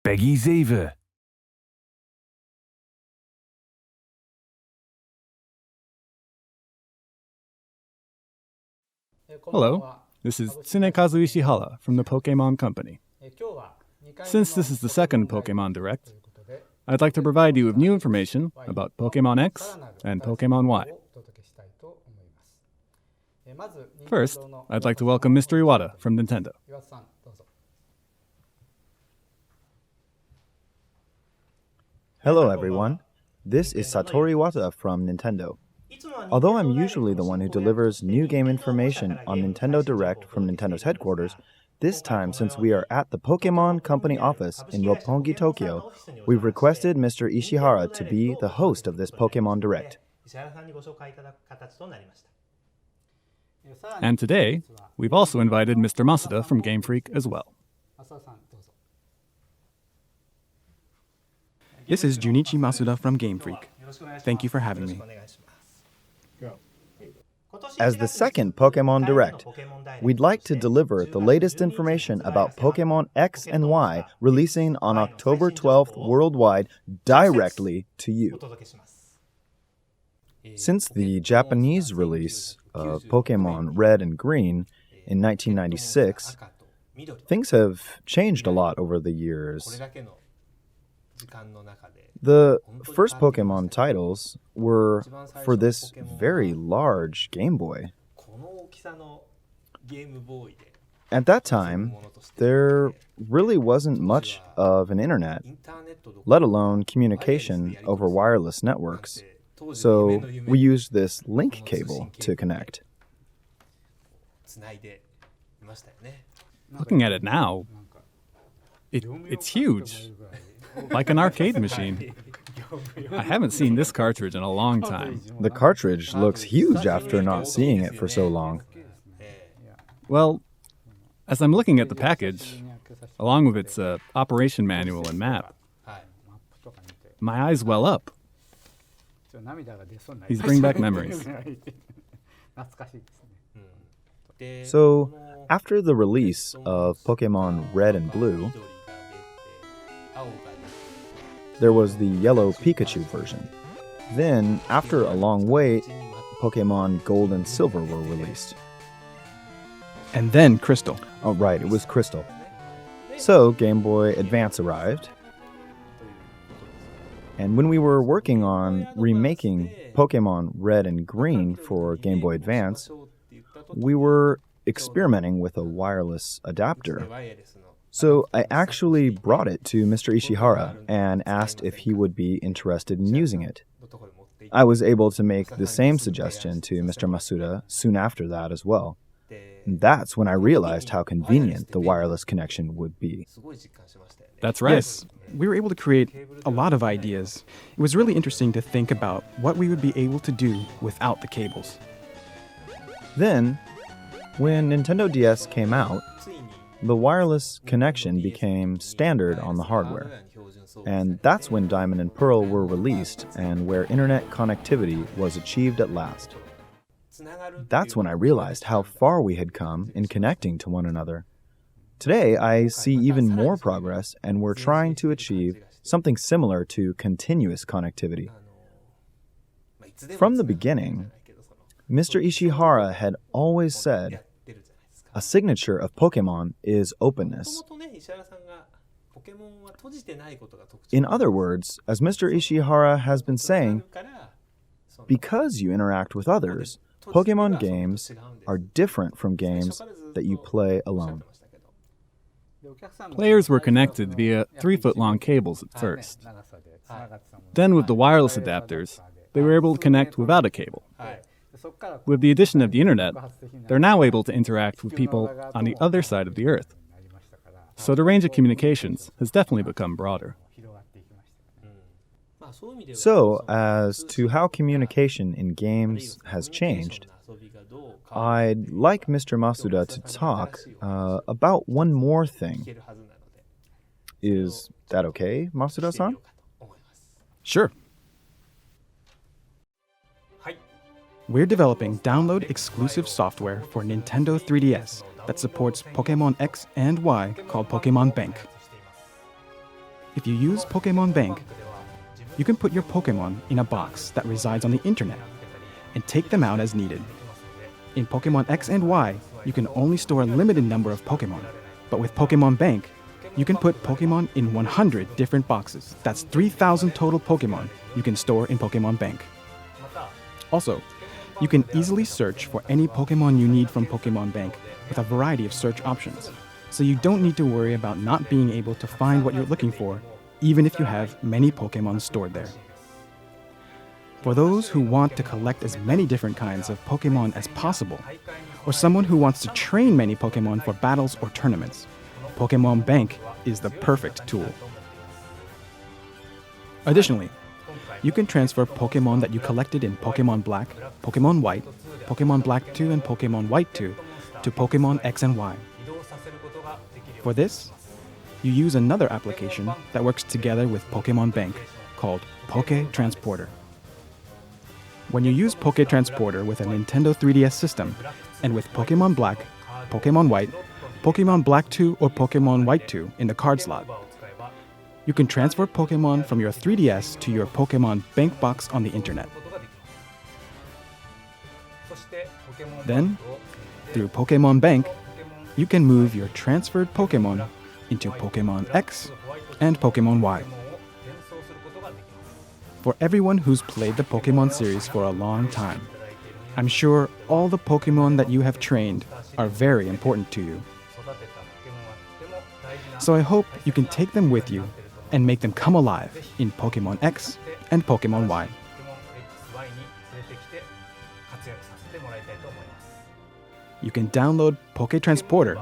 Peggy 7. Hello, this is Tsunekazu Ishihara from the Pokémon Company. Since this is the second Pokémon Direct, I'd like to provide you with new information about Pokémon X and Pokémon Y. First, I'd like to welcome Mr. Iwata from Nintendo. Hello everyone, this is Satoru Iwata from Nintendo. Although I'm usually the one who delivers new game information on Nintendo Direct from Nintendo's headquarters, this time, since we are at the Pokémon Company office in Roppongi, Tokyo, we've requested Mr. Ishihara to be the host of this Pokémon Direct. And today, we've also invited Mr. Masuda from Game Freak as well. This is Junichi Masuda from Game Freak. Thank you for having me. As the second Pokémon Direct, we'd like to deliver the latest information about Pokémon X and Y releasing on October 12th worldwide directly to you. Since the Japanese release of Pokémon Red and Green in 1996, things have changed a lot over the years. The first Pokémon titles were for this very large Game Boy. At that time, there really wasn't much of an internet, let alone communication over wireless networks, so we used this link cable to connect. Looking at it now, it's huge. Like an arcade machine. I haven't seen this cartridge in a long time. The cartridge looks huge after not seeing it for so long. Well, as I'm looking at the package, along with its operation manual and map, my eyes well up. These bring back memories. So, after the release of Pokémon Red and Blue, there was the yellow Pikachu version. Then, after a long wait, Pokémon Gold and Silver were released. And then Crystal. Oh, right, it was Crystal. So, Game Boy Advance arrived. And when we were working on remaking Pokémon Red and Green for Game Boy Advance, we were experimenting with a wireless adapter. So I actually brought it to Mr. Ishihara and asked if he would be interested in using it. I was able to make the same suggestion to Mr. Masuda soon after that as well. And that's when I realized how convenient the wireless connection would be. That's right. Yes, we were able to create a lot of ideas. It was really interesting to think about what we would be able to do without the cables. Then, when Nintendo DS came out, the wireless connection became standard on the hardware. And that's when Diamond and Pearl were released and where internet connectivity was achieved at last. That's when I realized how far we had come in connecting to one another. Today, I see even more progress, and we're trying to achieve something similar to continuous connectivity. From the beginning, Mr. Ishihara had always said, a signature of Pokémon is openness. In other words, as Mr. Ishihara has been saying, because you interact with others, Pokémon games are different from games that you play alone. Players were connected via 3-foot-long cables at first. Then with the wireless adapters, they were able to connect without a cable. With the addition of the internet, they're now able to interact with people on the other side of the Earth. So the range of communications has definitely become broader. So, as to how communication in games has changed, I'd like Mr. Masuda to talk about one more thing. Is that okay, Masuda-san? Sure. We're developing download-exclusive software for Nintendo 3DS that supports Pokémon X and Y called Pokémon Bank. If you use Pokémon Bank, you can put your Pokémon in a box that resides on the internet and take them out as needed. In Pokémon X and Y, you can only store a limited number of Pokémon, but with Pokémon Bank, you can put Pokémon in 100 different boxes. That's 3,000 total Pokémon you can store in Pokémon Bank. Also, you can easily search for any Pokémon you need from Pokémon Bank with a variety of search options, so you don't need to worry about not being able to find what you're looking for, even if you have many Pokémon stored there. For those who want to collect as many different kinds of Pokémon as possible, or someone who wants to train many Pokémon for battles or tournaments, Pokémon Bank is the perfect tool. Additionally, you can transfer Pokémon that you collected in Pokémon Black, Pokémon White, Pokémon Black 2, and Pokémon White 2 to Pokémon X and Y. For this, you use another application that works together with Pokémon Bank called Poké Transporter. When you use Poké Transporter with a Nintendo 3DS system and with Pokémon Black, Pokémon White, Pokémon Black 2, or Pokémon White 2 in the card slot, you can transfer Pokémon from your 3DS to your Pokémon Bank box on the internet. Then, through Pokémon Bank, you can move your transferred Pokémon into Pokémon X and Pokémon Y. For everyone who's played the Pokémon series for a long time, I'm sure all the Pokémon that you have trained are very important to you. So I hope you can take them with you and make them come alive in Pokémon X and Pokémon Y. You can download Poké Transporter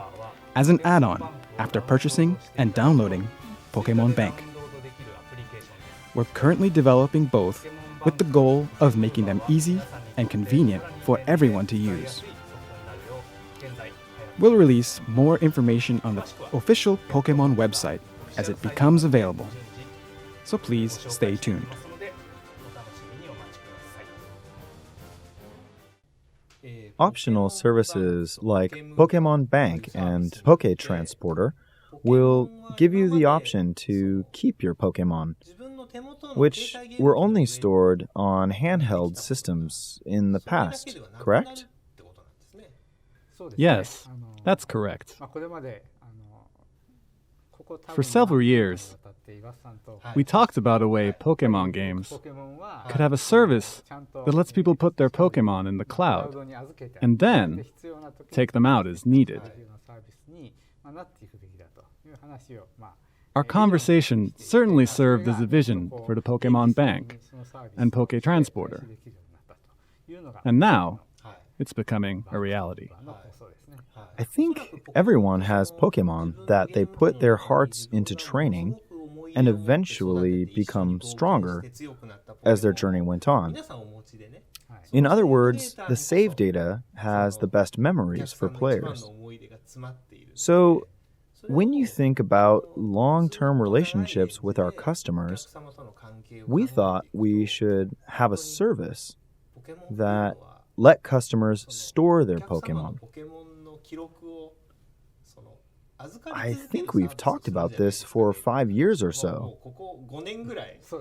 as an add-on after purchasing and downloading Pokémon Bank. We're currently developing both with the goal of making them easy and convenient for everyone to use. We'll release more information on the official Pokémon website as it becomes available, so please stay tuned. Optional services like Pokémon Bank and Poké Transporter will give you the option to keep your Pokémon, which were only stored on handheld systems in the past, correct? Yes, that's correct. For several years, we talked about a way Pokémon games could have a service that lets people put their Pokémon in the cloud and then take them out as needed. Our conversation certainly served as a vision for the Pokémon Bank and Poké Transporter. And now, it's becoming a reality. I think everyone has Pokémon that they put their hearts into training and eventually become stronger as their journey went on. In other words, the save data has the best memories for players. So, when you think about long-term relationships with our customers, we thought we should have a service that let customers store their Pokémon. I think we've talked about this for 5 years or so.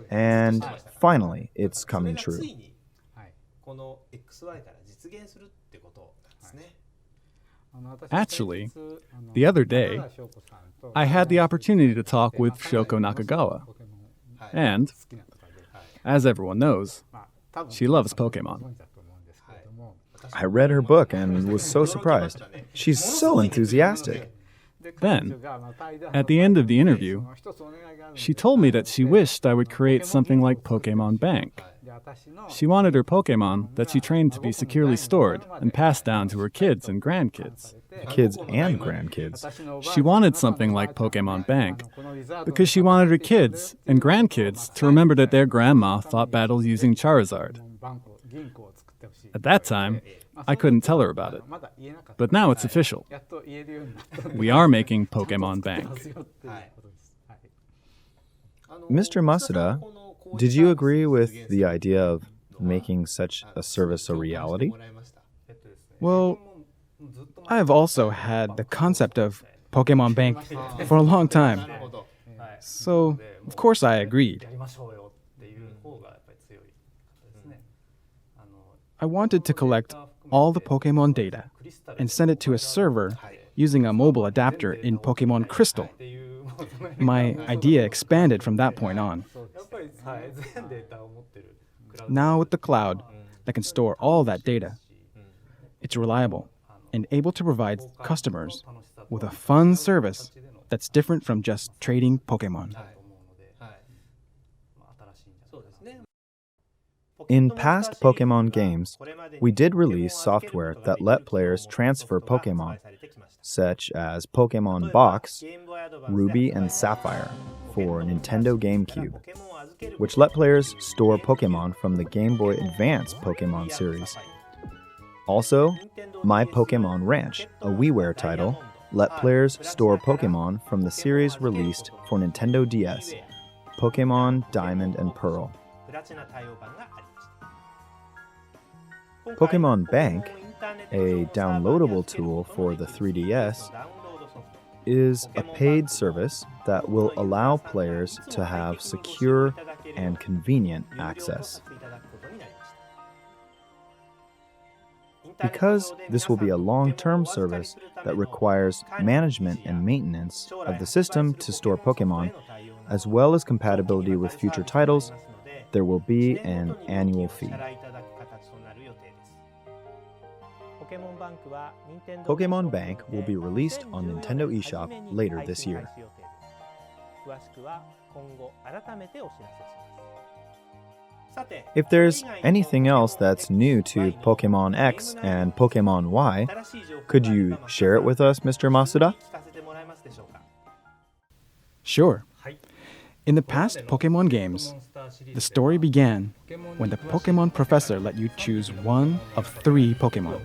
And finally, it's coming true. Actually, the other day, I had the opportunity to talk with Shoko Nakagawa. And, as everyone knows, she loves Pokémon. I read her book and was so surprised. She's so enthusiastic. Then, at the end of the interview, she told me that she wished I would create something like Pokémon Bank. She wanted her Pokémon that she trained to be securely stored and passed down to her kids and grandkids. Kids and grandkids. She wanted something like Pokémon Bank because she wanted her kids and grandkids to remember that their grandma fought battles using Charizard. At that time, I couldn't tell her about it. But now it's official. We are making Pokémon Bank. Mr. Masuda, did you agree with the idea of making such a service a reality? Well, I have also had the concept of Pokémon Bank for a long time. So, of course I agreed. I wanted to collect all the Pokémon data and send it to a server using a mobile adapter in Pokémon Crystal. My idea expanded from that point on. Now with the cloud that can store all that data, it's reliable and able to provide customers with a fun service that's different from just trading Pokémon. In past Pokémon games, we did release software that let players transfer Pokémon, such as Pokémon Box, Ruby and Sapphire for Nintendo GameCube, which let players store Pokémon from the Game Boy Advance Pokémon series. Also, My Pokémon Ranch, a WiiWare title, let players store Pokémon from the series released for Nintendo DS, Pokémon Diamond and Pearl. Pokémon Bank, a downloadable tool for the 3DS, is a paid service that will allow players to have secure and convenient access. Because this will be a long-term service that requires management and maintenance of the system to store Pokémon, as well as compatibility with future titles, there will be an annual fee. Pokémon Bank will be released on Nintendo eShop later this year. If there's anything else that's new to Pokémon X and Pokémon Y, could you share it with us, Mr. Masuda? Sure. In the past Pokémon games, the story began when the Pokémon professor let you choose one of 3 Pokémon.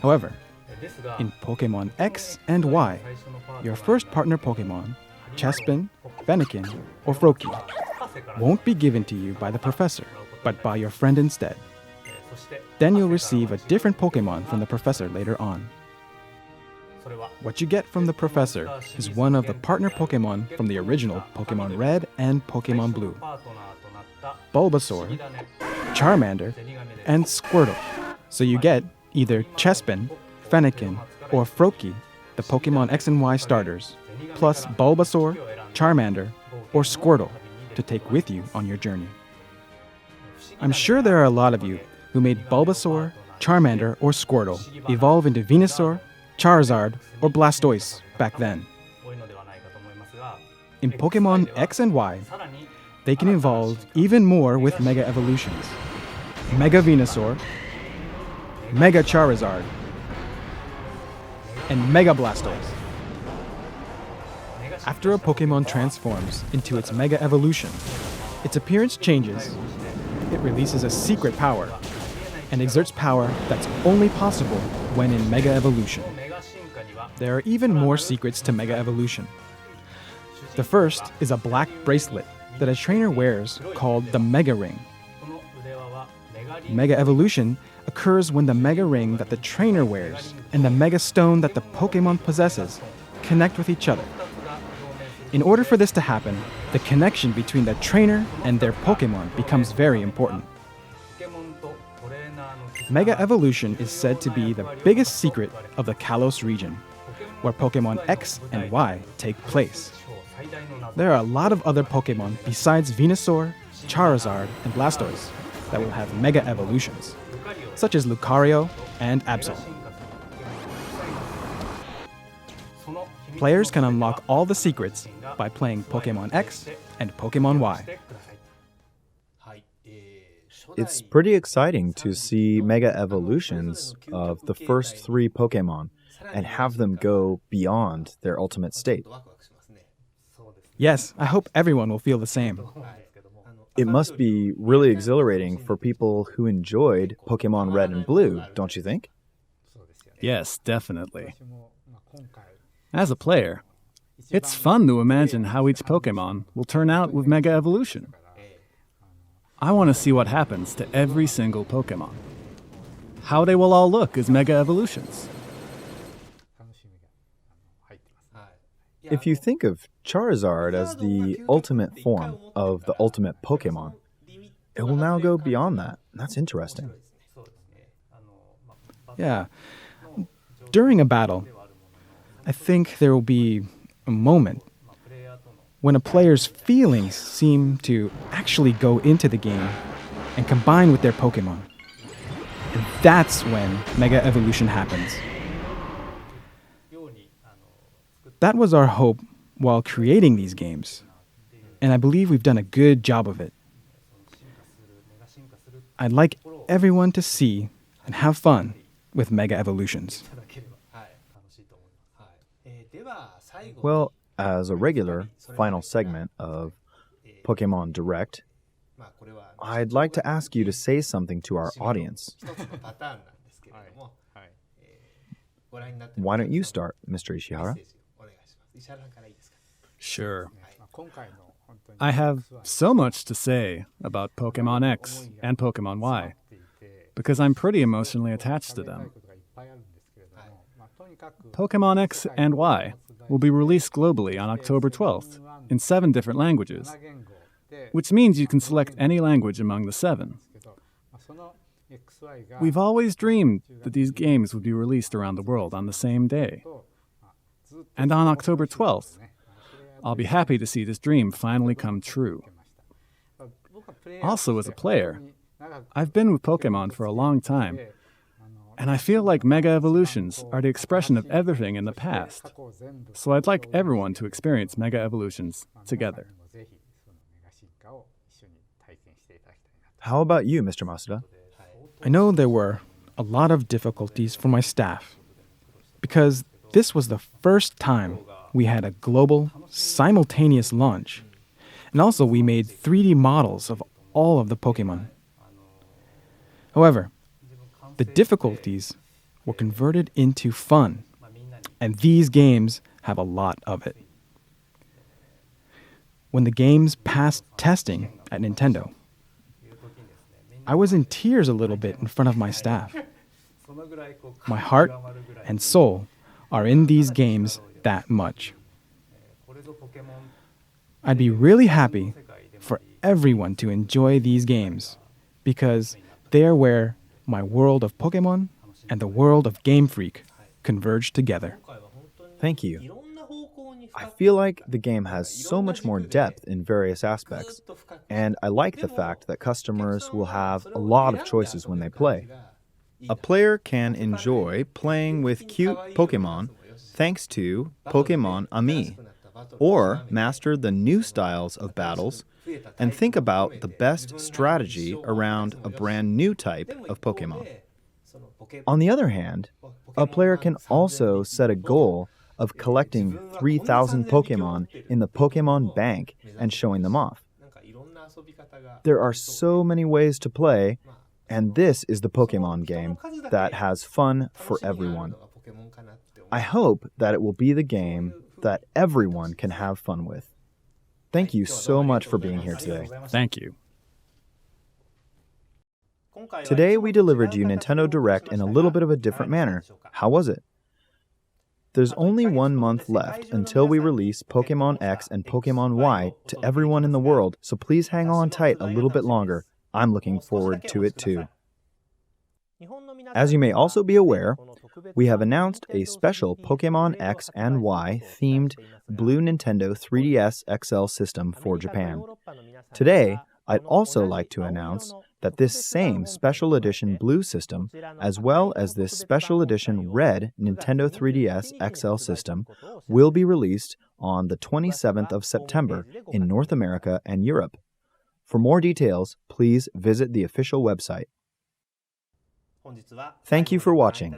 However, in Pokémon X and Y, your first partner Pokémon, Chespin, Fennekin, or Froakie, won't be given to you by the professor, but by your friend instead. Then you'll receive a different Pokémon from the professor later on. What you get from the professor is one of the partner Pokémon from the original Pokémon Red and Pokémon Blue: Bulbasaur, Charmander, and Squirtle. So you get either Chespin, Fennekin, or Froakie, the Pokémon X and Y starters, plus Bulbasaur, Charmander, or Squirtle to take with you on your journey. I'm sure there are a lot of you who made Bulbasaur, Charmander, or Squirtle evolve into Venusaur, Charizard, or Blastoise back then. In Pokémon X and Y, they can evolve even more with Mega Evolutions: Mega Venusaur, Mega Charizard, and Mega Blastoise. After a Pokémon transforms into its Mega Evolution, its appearance changes, it releases a secret power, and exerts power that's only possible when in Mega Evolution. There are even more secrets to Mega Evolution. The first is a black bracelet that a trainer wears called the Mega Ring. Mega Evolution occurs when the Mega Ring that the trainer wears and the Mega Stone that the Pokémon possesses connect with each other. In order for this to happen, the connection between the trainer and their Pokémon becomes very important. Mega Evolution is said to be the biggest secret of the Kalos region, where Pokémon X and Y take place. There are a lot of other Pokémon besides Venusaur, Charizard, and Blastoise that will have Mega Evolutions, such as Lucario and Absol. Players can unlock all the secrets by playing Pokémon X and Pokémon Y. It's pretty exciting to see Mega Evolutions of the first 3 Pokémon and have them go beyond their ultimate state. Yes, I hope everyone will feel the same. It must be really exhilarating for people who enjoyed Pokémon Red and Blue, don't you think? Yes, definitely. As a player, it's fun to imagine how each Pokémon will turn out with Mega Evolution. I want to see what happens to every single Pokémon. How they will all look as Mega Evolutions. If you think of Charizard as the ultimate form of the ultimate Pokémon, it will now go beyond that. That's interesting. Yeah. During a battle, I think there will be a moment when a player's feelings seem to actually go into the game and combine with their Pokémon. And that's when Mega Evolution happens. That was our hope while creating these games, and I believe we've done a good job of it. I'd like everyone to see and have fun with Mega Evolutions. Well, as a regular final segment of Pokémon Direct, I'd like to ask you to say something to our audience. Why don't you start, Mr. Ishihara? Sure. I have so much to say about Pokémon X and Pokémon Y, because I'm pretty emotionally attached to them. Pokémon X and Y will be released globally on October 12th in 7 different languages, which means you can select any language among the 7. We've always dreamed that these games would be released around the world on the same day. And on October 12th, I'll be happy to see this dream finally come true. Also, as a player, I've been with Pokémon for a long time, and I feel like Mega Evolutions are the expression of everything in the past. So I'd like everyone to experience Mega Evolutions together. How about you, Mr. Masuda? I know there were a lot of difficulties for my staff, because this was the first time we had a global, simultaneous launch. And also we made 3D models of all of the Pokémon. However, the difficulties were converted into fun, and these games have a lot of it. When the games passed testing at Nintendo, I was in tears a little bit in front of my staff. My heart and soul are in these games that much. I'd be really happy for everyone to enjoy these games, because they are where my world of Pokémon and the world of Game Freak converge together. Thank you. I feel like the game has so much more depth in various aspects, and I like the fact that customers will have a lot of choices when they play. A player can enjoy playing with cute Pokémon thanks to Pokémon Ami, or master the new styles of battles and think about the best strategy around a brand new type of Pokémon. On the other hand, a player can also set a goal of collecting 3,000 Pokémon in the Pokémon Bank and showing them off. There are so many ways to play, and this is the Pokémon game that has fun for everyone. I hope that it will be the game that everyone can have fun with. Thank you so much for being here today. Thank you. Today we delivered you Nintendo Direct in a little bit of a different manner. How was it? There's only 1 month left until we release Pokémon X and Pokémon Y to everyone in the world, so please hang on tight a little bit longer. I'm looking forward to it too. As you may also be aware, we have announced a special Pokémon X and Y themed Blue Nintendo 3DS XL system for Japan. Today, I'd also like to announce that this same special edition Blue system, as well as this special edition Red Nintendo 3DS XL system, will be released on the 27th of September in North America and Europe. For more details, please visit the official website. Thank you for watching.